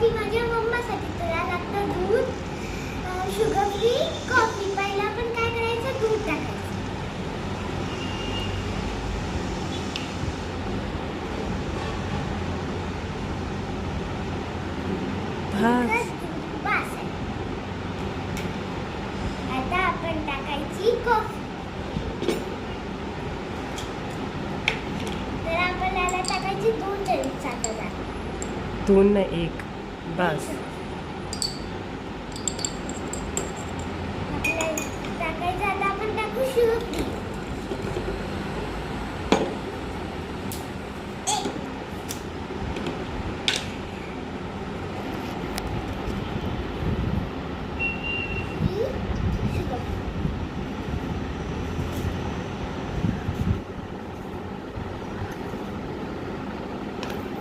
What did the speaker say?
ती माझ्या मम्मासाठी. तुला लागतं दूध, शुगर फ्री कॉफी. पहिला आपण काय करायचं, दूध टाकायचं. बस. आता आपण टाकायची कॉफी. तर आपल्याला टाकायची 2 चमचे साखर. 2 नाही 1 बस.